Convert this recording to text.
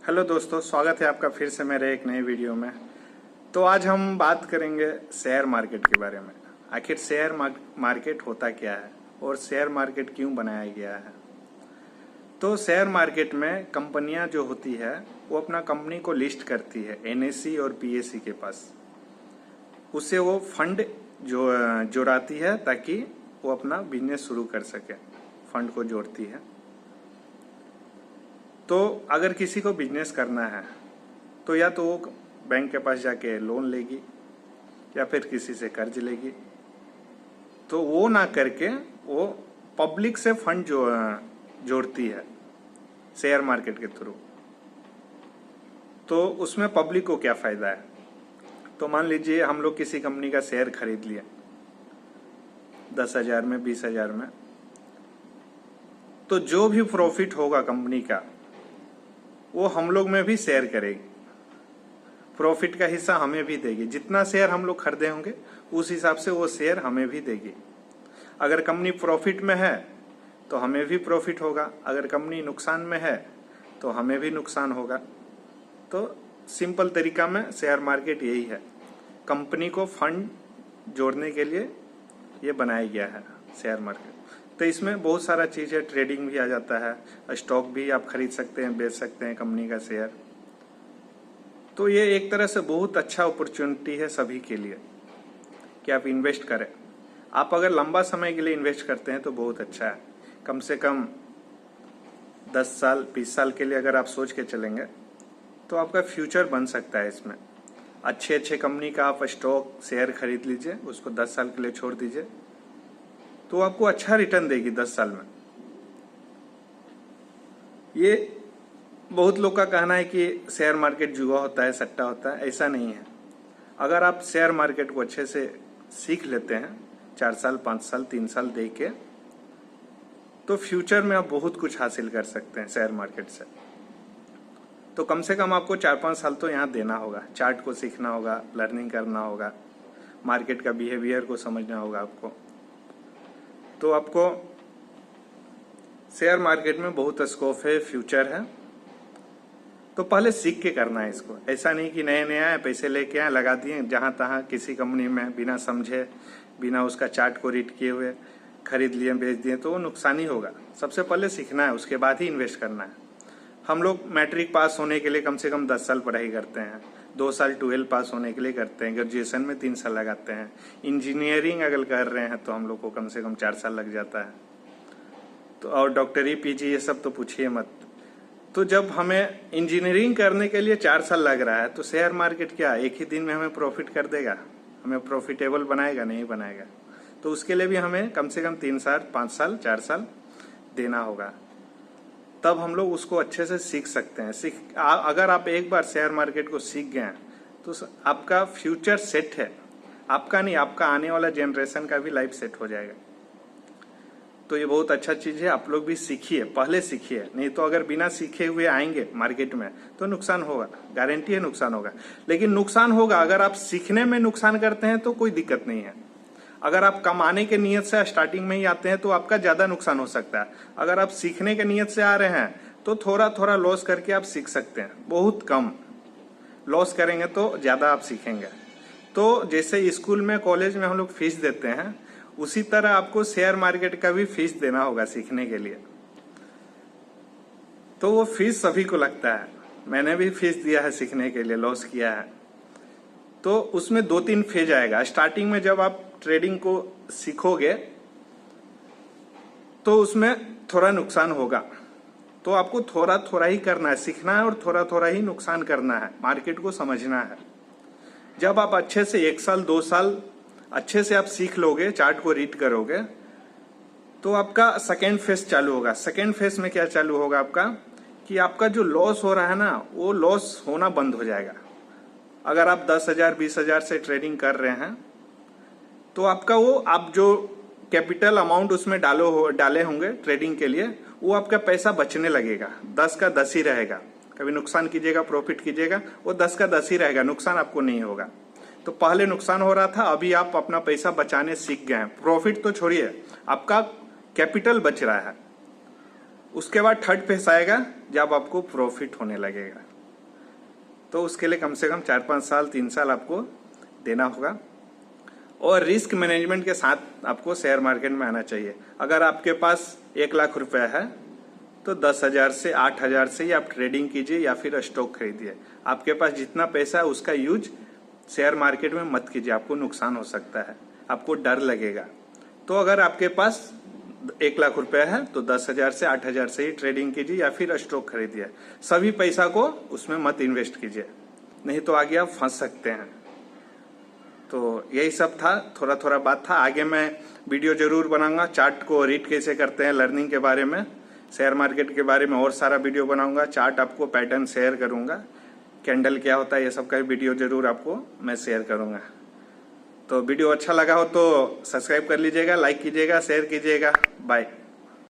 Hello दोस्तों, स्वागत है आपका फिर से मेरे एक नए वीडियो में। तो आज हम बात करेंगे शेयर मार्केट के बारे में। आखिर शेयर मार्केट होता क्या है और शेयर मार्केट क्यों बनाया गया है। तो शेयर मार्केट में कंपनियां जो होती है वो अपना कंपनी को लिस्ट करती है एनएसई और पीएसई के पास। उससे वो फंड जोड़ाती है ताकि वो अपना बिजनेस शुरू कर सके। फंड को जोड़ती है। तो अगर किसी को बिजनेस करना है तो या तो वो बैंक के पास जाके लोन लेगी या फिर किसी से कर्ज लेगी। तो वो ना करके वो पब्लिक से फंड जोड़ती है शेयर मार्केट के थ्रू। तो उसमें पब्लिक को क्या फायदा है। तो मान लीजिए हम लोग किसी कंपनी का शेयर खरीद लिया 10,000 में, 20,000 में। तो जो भी प्रॉफिट होगा कंपनी का वो हम लोग में भी शेयर करेगी। प्रॉफिट का हिस्सा हमें भी देगी। जितना शेयर हम लोग खरीदे होंगे उस हिसाब से वो शेयर हमें भी देगी। अगर कंपनी प्रॉफिट में है तो हमें भी प्रॉफिट होगा, अगर कंपनी नुकसान में है तो हमें भी नुकसान होगा। तो सिंपल तरीका में शेयर मार्केट यही है। कंपनी को फंड जोड़ने के लिए ये बनाया गया है शेयर मार्केट। तो इसमें बहुत सारा चीज़ है, ट्रेडिंग भी आ जाता है, स्टॉक भी आप खरीद सकते हैं, बेच सकते हैं कंपनी का शेयर। तो ये एक तरह से बहुत अच्छा अपॉर्चुनिटी है सभी के लिए कि आप इन्वेस्ट करें। आप अगर लंबा समय के लिए इन्वेस्ट करते हैं तो बहुत अच्छा है। कम से कम 10 साल 20 साल के लिए अगर आप सोच के चलेंगे तो आपका फ्यूचर बन सकता है। इसमें अच्छे कंपनी का आप स्टॉक शेयर खरीद लीजिए, उसको 10 साल के लिए छोड़ दीजिए तो आपको अच्छा रिटर्न देगी 10 साल में। ये बहुत लोग का कहना है कि शेयर मार्केट जुआ होता है, सट्टा होता है। ऐसा नहीं है। अगर आप शेयर मार्केट को अच्छे से सीख लेते हैं 4 साल 5 साल 3 साल दे के, तो फ्यूचर में आप बहुत कुछ हासिल कर सकते हैं शेयर मार्केट से। तो कम से कम आपको 4-5 साल तो यहाँ देना होगा। चार्ट को सीखना होगा, लर्निंग करना होगा, मार्केट का बिहेवियर को समझना होगा आपको। तो आपको शेयर मार्केट में बहुत स्कोप है, फ्यूचर है। तो पहले सीख के करना है इसको। ऐसा नहीं कि नए नए आए, पैसे लेके आए, लगा दिए जहां तहां किसी कंपनी में, बिना समझे, बिना उसका चार्ट को रीड किए हुए खरीद लिए, बेच दिए, तो वो नुकसान ही होगा। सबसे पहले सीखना है, उसके बाद ही इन्वेस्ट करना है। हम लोग मैट्रिक पास होने के लिए कम से कम 10 साल पढ़ाई करते हैं, 2 साल 12 पास होने के लिए करते हैं, ग्रेजुएशन में 3 साल लगाते हैं, इंजीनियरिंग अगर कर रहे हैं तो हम लोग को कम से कम 4 साल लग जाता है। तो और डॉक्टरी पीजी ये सब तो पूछिए मत। तो जब हमें इंजीनियरिंग करने के लिए 4 साल लग रहा है तो शेयर मार्केट क्या एक ही दिन में हमें प्रॉफिट कर देगा, हमें प्रॉफिटेबल बनाएगा? नहीं बनाएगा। तो उसके लिए भी हमें कम से कम 3 साल 5 साल 4 साल देना होगा, तब हम लोग उसको अच्छे से सीख सकते हैं। अगर आप एक बार शेयर मार्केट को सीख गए तो आपका फ्यूचर सेट है। आपका नहीं, आपका आने वाला जनरेशन का भी लाइफ सेट हो जाएगा। तो ये बहुत अच्छा चीज है। आप लोग भी सीखिए, पहले सीखिए। नहीं तो अगर बिना सीखे हुए आएंगे मार्केट में तो नुकसान होगा, गारंटी है नुकसान होगा। लेकिन नुकसान होगा अगर आप सीखने में नुकसान करते हैं तो कोई दिक्कत नहीं है। अगर आप कमाने के नियत से स्टार्टिंग में ही आते हैं तो आपका ज्यादा नुकसान हो सकता है। अगर आप सीखने के नियत से आ रहे हैं तो थोड़ा थोड़ा लॉस करके आप सीख सकते हैं। बहुत कम लॉस करेंगे तो ज्यादा आप सीखेंगे। तो जैसे स्कूल में, कॉलेज में हम लोग फीस देते हैं, उसी तरह आपको शेयर मार्केट का भी फीस देना होगा सीखने के लिए। तो वो फीस सभी को लगता है। मैंने भी फीस दिया है सीखने के लिए, लॉस किया है। तो उसमें 2-3 फेज आएगा। स्टार्टिंग में जब आप ट्रेडिंग को सीखोगे तो उसमें थोड़ा नुकसान होगा। तो आपको थोड़ा थोड़ा ही करना है, सीखना है और थोड़ा थोड़ा ही नुकसान करना है, मार्केट को समझना है। जब आप अच्छे से 1 साल 2 साल अच्छे से आप सीख लोगे, चार्ट को रीड करोगे, तो आपका सेकेंड फेज चालू होगा। सेकेंड फेज में क्या चालू होगा आपका, कि आपका जो लॉस हो रहा है ना, वो लॉस होना बंद हो जाएगा। अगर आप 10,000 20,000 से ट्रेडिंग कर रहे हैं तो आपका वो, आप जो कैपिटल अमाउंट उसमें डाले होंगे ट्रेडिंग के लिए, वो आपका पैसा बचने लगेगा। 10 का 10 ही रहेगा। कभी नुकसान कीजिएगा, प्रॉफिट कीजिएगा, वो 10 का 10 ही रहेगा, नुकसान आपको नहीं होगा। तो पहले नुकसान हो रहा था, अभी आप अपना पैसा बचाने सीख गए हैं। प्रॉफिट तो छोड़िए, आपका कैपिटल बच रहा है। उसके बाद थर्ड फेस आएगा जब आपको प्रॉफिट होने लगेगा। तो उसके लिए कम से कम 4-5 साल 3 साल आपको देना होगा और रिस्क मैनेजमेंट के साथ आपको शेयर मार्केट में आना चाहिए। अगर आपके पास 1 लाख रुपया है तो 10,000 से 8,000 से ही आप ट्रेडिंग कीजिए या फिर स्टॉक खरीदिए। आपके पास जितना पैसा है उसका यूज शेयर मार्केट में मत कीजिए, आपको नुकसान हो सकता है, आपको डर लगेगा। तो अगर आपके पास 1 लाख रुपया है तो 10,000 से 8,000 से ही ट्रेडिंग कीजिए या फिर स्टॉक खरीदिए। सभी पैसा को उसमें मत इन्वेस्ट कीजिए, नहीं तो आगे आप फंस सकते हैं। तो यही सब था, थोड़ा थोड़ा बात था। आगे मैं वीडियो जरूर बनाऊंगा, चार्ट को रीड कैसे करते हैं, लर्निंग के बारे में, शेयर मार्केट के बारे में और सारा वीडियो बनाऊंगा। चार्ट आपको पैटर्न शेयर करूंगा, कैंडल क्या होता है, ये सब का वीडियो जरूर आपको मैं शेयर करूंगा। तो वीडियो अच्छा लगा हो तो सब्सक्राइब कर लीजिएगा, लाइक कीजिएगा, शेयर कीजिएगा। बाय।